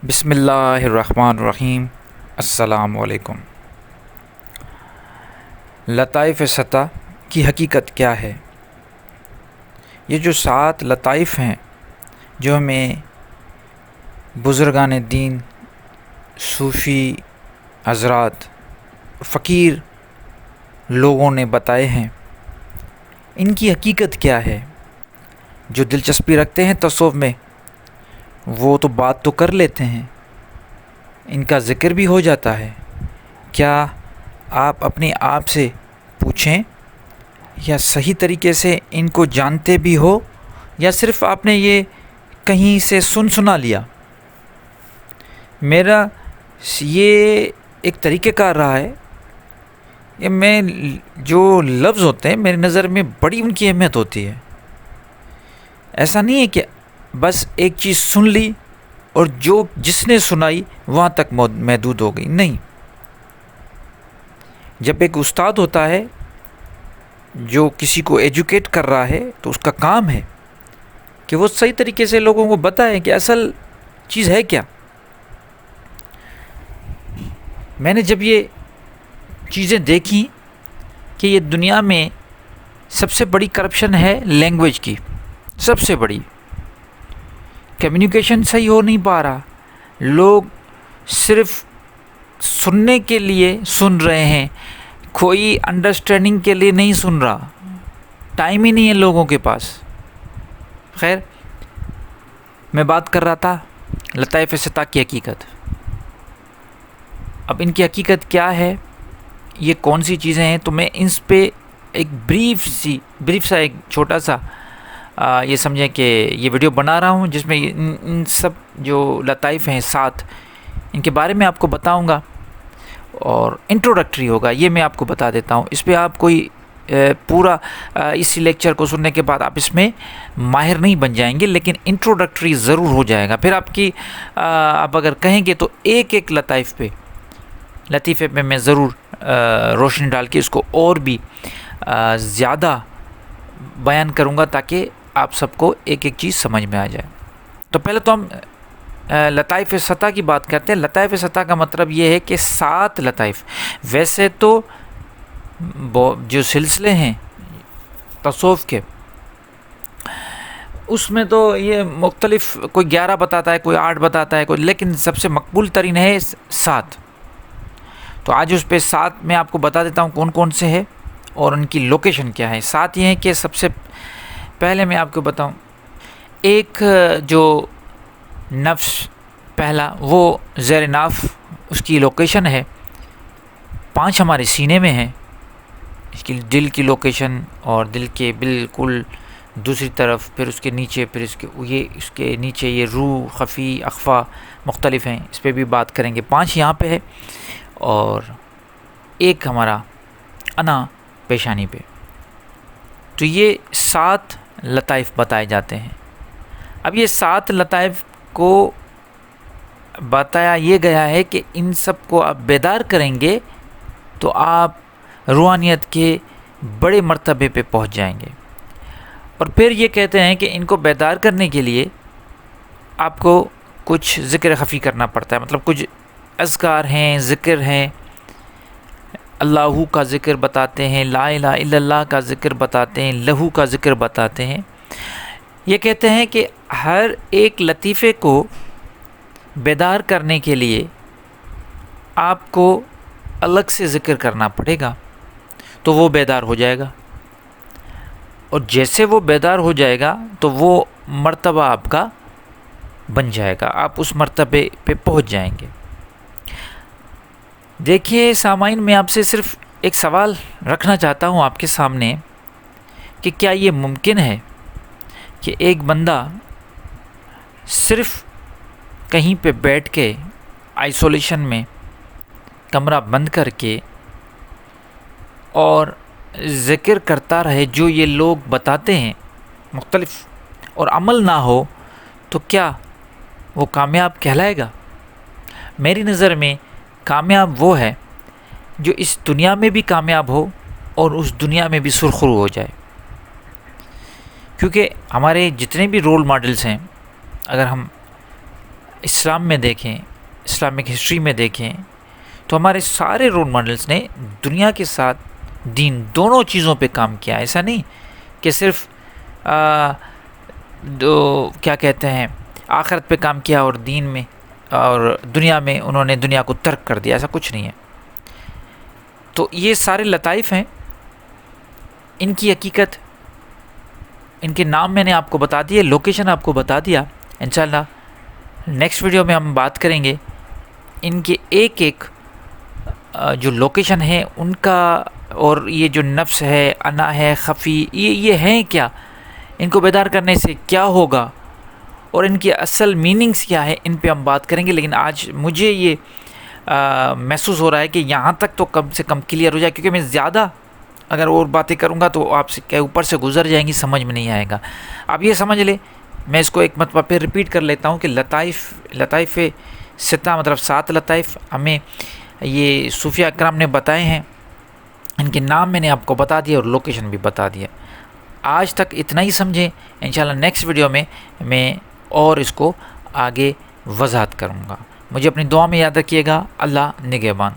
بسم اللہ الرحمن الرحیم۔ السلام علیکم۔ لطائف سطح کی حقیقت کیا ہے؟ یہ جو 7 لطائف ہیں جو ہمیں بزرگان دین، صوفی حضرات، فقیر لوگوں نے بتائے ہیں، ان کی حقیقت کیا ہے؟ جو دلچسپی رکھتے ہیں تصوف میں وہ تو بات تو کر لیتے ہیں، ان کا ذکر بھی ہو جاتا ہے۔ کیا آپ اپنے آپ سے پوچھیں یا صحیح طریقے سے ان کو جانتے بھی ہو یا صرف آپ نے یہ کہیں سے سنا لیا؟ میرا یہ ایک طریقہ کار رہا ہے کہ میں جو لفظ ہوتے ہیں میری نظر میں بڑی ان کی اہمیت ہوتی ہے۔ ایسا نہیں ہے کہ بس ایک چیز سن لی اور جو جس نے سنائی وہاں تک محدود ہو گئی، نہیں۔ جب ایک استاد ہوتا ہے جو کسی کو ایجوکیٹ کر رہا ہے تو اس کا کام ہے کہ وہ صحیح طریقے سے لوگوں کو بتائے کہ اصل چیز ہے کیا۔ میں نے جب یہ چیزیں دیکھی کہ یہ دنیا میں سب سے بڑی کرپشن ہے لینگویج کی، سب سے بڑی، کمیونیکیشن صحیح ہو نہیں پا رہا، لوگ صرف سننے کے لیے سن رہے ہیں، کوئی انڈرسٹینڈنگ کے لیے نہیں سن رہا، ٹائم ہی نہیں ہے لوگوں کے پاس۔ خیر، میں بات کر رہا تھا لطائف سطح کی حقیقت۔ اب ان کی حقیقت کیا ہے، یہ کون سی چیزیں ہیں، تو میں اس پہ ایک بریف سا ایک چھوٹا سا یہ سمجھیں کہ یہ ویڈیو بنا رہا ہوں جس میں ان سب جو لطائف ہیں 7 ان کے بارے میں آپ کو بتاؤں گا، اور انٹروڈکٹری ہوگا، یہ میں آپ کو بتا دیتا ہوں۔ اس پہ آپ کوئی پورا اسی لیکچر کو سننے کے بعد آپ اس میں ماہر نہیں بن جائیں گے، لیکن انٹروڈکٹری ضرور ہو جائے گا۔ پھر آپ اگر کہیں گے تو ایک لطیفے پہ میں ضرور روشنی ڈال کے اس کو اور بھی زیادہ بیان کروں گا تاکہ آپ سب کو ایک چیز سمجھ میں آ جائے۔ تو پہلے تو ہم لطائف سطح کی بات کرتے ہیں۔ لطائف سطح کا مطلب یہ ہے کہ 7 لطائف، ویسے تو جو سلسلے ہیں تصوف کے اس میں تو یہ مختلف، کوئی 11 بتاتا ہے، کوئی 8 بتاتا ہے، لیکن سب سے مقبول ترین ہے 7۔ تو آج اس پہ 7 میں آپ کو بتا دیتا ہوں کون کون سے ہے اور ان کی لوکیشن کیا ہے۔ 7 یہ ہیں کہ سب سے پہلے میں آپ کو بتاؤں، ایک جو نفس پہلا وہ زیر ناف، اس کی لوکیشن ہے 5 ہمارے سینے میں ہے، اس کی دل کی لوکیشن، اور دل کے بالکل دوسری طرف، پھر اس کے نیچے، پھر اس کے نیچے یہ روح، خفی، اخفا مختلف ہیں، اس پہ بھی بات کریں گے۔ 5 یہاں پہ ہے اور ایک ہمارا انا پیشانی پہ۔ تو یہ 7 لطائف بتائے جاتے ہیں۔ اب یہ 7 لطائف کو بتایا یہ گیا ہے کہ ان سب کو آپ بیدار کریں گے تو آپ روحانیت کے بڑے مرتبے پہ پہنچ جائیں گے۔ اور پھر یہ کہتے ہیں کہ ان کو بیدار کرنے کے لیے آپ کو کچھ ذکر خفی کرنا پڑتا ہے، مطلب کچھ اذکار ہیں، ذکر ہیں، اللہ کا ذکر بتاتے ہیں، لا الہ الا اللہ کا ذکر بتاتے ہیں، لہو کا ذکر بتاتے ہیں۔ یہ کہتے ہیں کہ ہر ایک لطیفے کو بیدار کرنے کے لیے آپ کو الگ سے ذکر کرنا پڑے گا تو وہ بیدار ہو جائے گا، اور جیسے وہ بیدار ہو جائے گا تو وہ مرتبہ آپ کا بن جائے گا، آپ اس مرتبے پہ پہنچ جائیں گے۔ دیکھیے سامعین، میں آپ سے صرف ایک سوال رکھنا چاہتا ہوں آپ کے سامنے کہ کیا یہ ممکن ہے کہ ایک بندہ صرف کہیں پہ بیٹھ کے آئسولیشن میں کمرہ بند کر کے اور ذکر کرتا رہے جو یہ لوگ بتاتے ہیں مختلف، اور عمل نہ ہو تو کیا وہ کامیاب کہلائے گا؟ میری نظر میں کامیاب وہ ہے جو اس دنیا میں بھی کامیاب ہو اور اس دنیا میں بھی سرخرو ہو جائے۔ کیونکہ ہمارے جتنے بھی رول ماڈلز ہیں، اگر ہم اسلام میں دیکھیں، اسلامک ہسٹری میں دیکھیں تو ہمارے سارے رول ماڈلز نے دنیا کے ساتھ دین دونوں چیزوں پہ کام کیا. ایسا نہیں کہ صرف کیا کہتے ہیں آخرت پہ کام کیا اور دین میں اور دنیا میں انہوں نے دنیا کو ترک کر دیا، ایسا کچھ نہیں ہے. تو یہ سارے لطائف ہیں، ان کی حقیقت، ان کے نام میں نے آپ کو بتا دیے، لوکیشن آپ کو بتا دیا. انشاءاللہ نیکسٹ ویڈیو میں ہم بات کریں گے ان کے ایک ایک جو لوکیشن ہے ان کا، اور یہ جو نفس ہے، انا ہے، خفی، یہ ہیں کیا، ان کو بیدار کرنے سے کیا ہوگا اور ان کی اصل میننگز کیا ہے، ان پہ ہم بات کریں گے. لیکن آج مجھے یہ محسوس ہو رہا ہے کہ یہاں تک تو کم سے کم کلیئر ہو جائے، کیونکہ میں زیادہ اگر اور باتیں کروں گا تو آپ سے اوپر سے گزر جائیں گی، سمجھ میں نہیں آئے گا. آپ یہ سمجھ لیں، میں اس کو ایک مرتبہ پھر ریپیٹ کر لیتا ہوں کہ لطائف ستہ مطلب 7 لطائف ہمیں یہ صوفیہ اکرام نے بتائے ہیں. ان کے نام میں نے آپ کو بتا دیا اور لوکیشن بھی بتا دیا. آج تک اتنا ہی سمجھیں. انشاءاللہ نیکسٹ ویڈیو میں اور اس کو آگے وضاحت کروں گا. مجھے اپنی دعا میں یاد رکھیے گا. اللہ نگہبان.